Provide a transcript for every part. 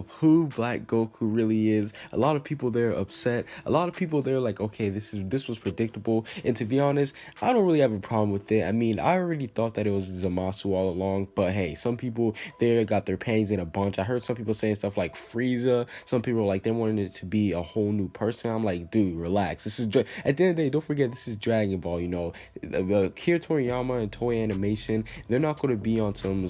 of who Black Goku really is. A lot of people there are upset. A lot of people there are like, okay, this was predictable. And to be honest, I don't really have a problem with it. I mean, I already thought that it was Zamasu all along, but hey, some people there got their pangs in a bunch. I heard some people saying stuff like Frieza. Some people like they wanted it to be a whole new person. I'm like, dude, relax. This is at the end of the day, don't forget this is Dragon Ball. You know, Akira Toriyama and Toei Animation, they're not going to be on some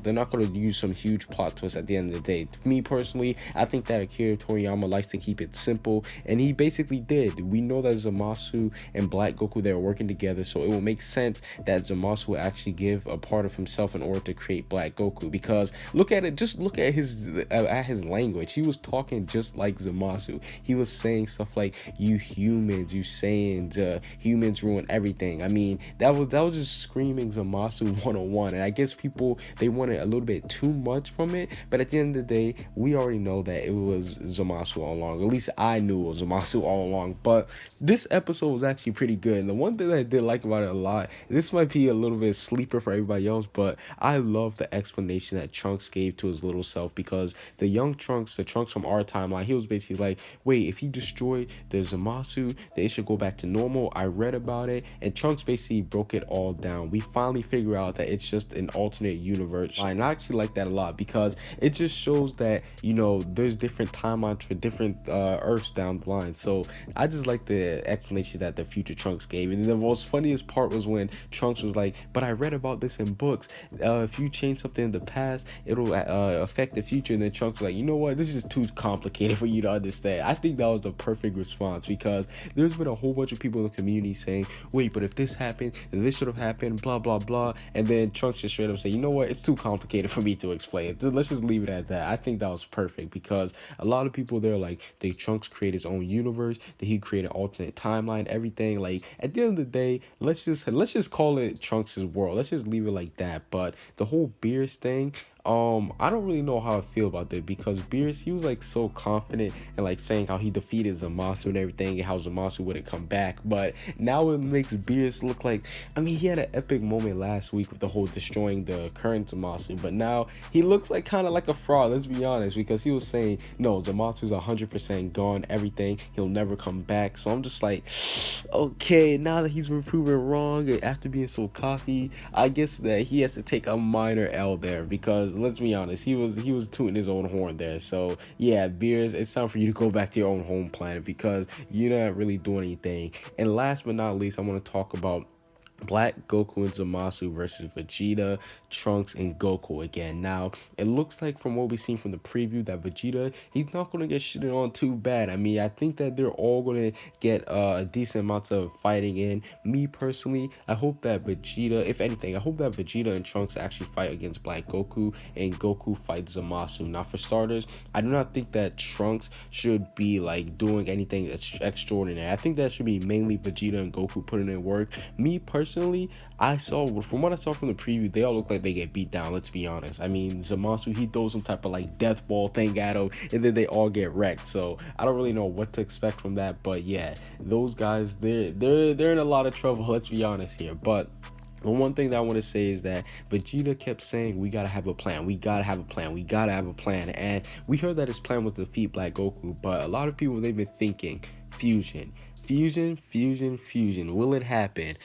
they're not going to use some huge plot twist at the end of the day. Me personally, I think that Akira Toriyama likes to keep it simple, and he basically did. We know that Zamasu and Black Goku, they're working together, so it will make sense that Zamasu will actually give a part of himself in order to create Black Goku. Because look at it, just look at his language. He was talking just like Zamasu. He was saying stuff like, "You humans, you saying humans ruin everything." I mean, that was just screaming Zamasu 101. And I guess people, they wanted a little bit too much from it, but at the end of the day, we already know that it was Zamasu all along. At least I knew it was Zamasu all along. But this episode was actually pretty good, and the one thing that I did like about it a lot, this might be a little bit sleeper for everybody else, but I love the explanation that Trunks gave to his little self. Because the young Trunks, the Trunks from our timeline, he was basically like, wait, if he destroyed the Zamasu, they should go back to normal. I read about it, and Trunks basically broke it all down. We finally figure out that it's just an alternate universe, and I actually like that a lot, because it just shows that, you know, there's different timelines for different Earths down the line. So I just like the explanation that the future Trunks gave. And the most funniest part was when Trunks was like, but I read about this in books. If you change something in the past, it'll affect the future. And then Trunks was like, you know what, this is just too complicated for you to understand. I think that was the perfect response, because there's been a whole bunch of people in the community saying, wait, but if this happened, then this should have happened, blah blah blah. And then Trunks just straight up say, you know what, it's too complicated for me to explain. Let's just leave it at that. I think that was perfect, because a lot of people there like, they Trunks create his own universe, that he created alternate timeline, everything. Like, at the end of the day, let's just call it Trunks' world. Let's just leave it like that. But the whole Beerus thing, I don't really know how I feel about that, because Beerus, he was like so confident and like saying how he defeated Zamasu and everything, and how Zamasu wouldn't come back. But now it makes Beerus look like, I mean, he had an epic moment last week with the whole destroying the current Zamasu, but now he looks like kind of like a fraud, let's be honest, because he was saying, no, Zamasu's 100% gone, everything, he'll never come back. So I'm just like, okay, now that he's been proven wrong after being so cocky, I guess that he has to take a minor L there, because let's be honest, he was tooting his own horn there. So yeah, Beers, it's time for you to go back to your own home planet, because you're not really doing anything. And last but not least, I want to talk about Black Goku and Zamasu versus Vegeta, Trunks, and Goku again. Now, it looks like from what we've seen from the preview that Vegeta, he's not going to get shitted on too bad. I mean, I think that they're all going to get a decent amount of fighting in. Me personally, I hope that Vegeta, if anything, I hope that Vegeta and Trunks actually fight against Black Goku, and Goku fights Zamasu. Now, for starters, I do not think that Trunks should be like doing anything that's extraordinary. I think that should be mainly Vegeta and Goku putting in work. Me personally, from what I saw from the preview, they all look like they get beat down, let's be honest. I mean, Zamasu, he throws some type of like death ball thing at him, and then they all get wrecked. So I don't really know what to expect from that, but yeah, those guys, they're in a lot of trouble, let's be honest here. But the one thing that I want to say is that Vegeta kept saying, we gotta have a plan, we gotta have a plan, we gotta have a plan. And we heard that his plan was to defeat Black Goku, but a lot of people, they've been thinking fusion, fusion. Will it happen?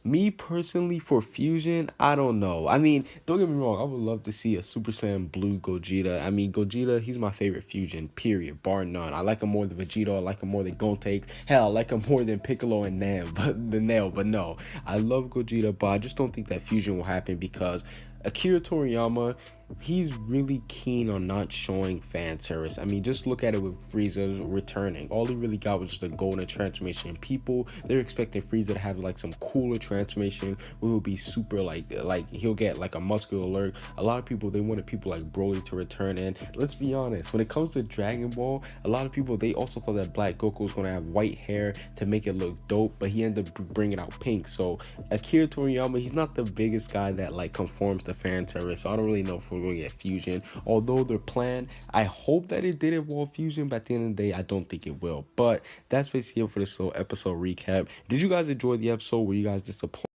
Me personally, for fusion, I don't know. I mean, don't get me wrong, I would love to see a Super Saiyan Blue Gogeta. I mean, Gogeta, he's my favorite fusion, period, bar none. I like him more than Vegeta, I like him more than Gotenks. Hell, I like him more than Piccolo and Nail, but no. I love Gogeta, but I just don't think that fusion will happen, because Akira Toriyama, he's really keen on not showing fan service. I mean, just look at it with Frieza returning. All he really got was just a golden transformation. People, they're expecting Frieza to have like some cooler transformation, where will be super like he'll get like a muscular alert. A lot of people, they wanted people like Broly to return. And let's be honest, when it comes to Dragon Ball, a lot of people, they also thought that Black Goku was going to have white hair to make it look dope, but he ended up bringing out pink. So Akira Toriyama, he's not the biggest guy that like conforms to fan service. So I don't really know if we're going to get fusion, although their plan, I hope that it did involve fusion, but at the end of the day, I don't think it will. But that's basically it for this little episode recap. Did you guys enjoy the episode? Were you guys disappointed?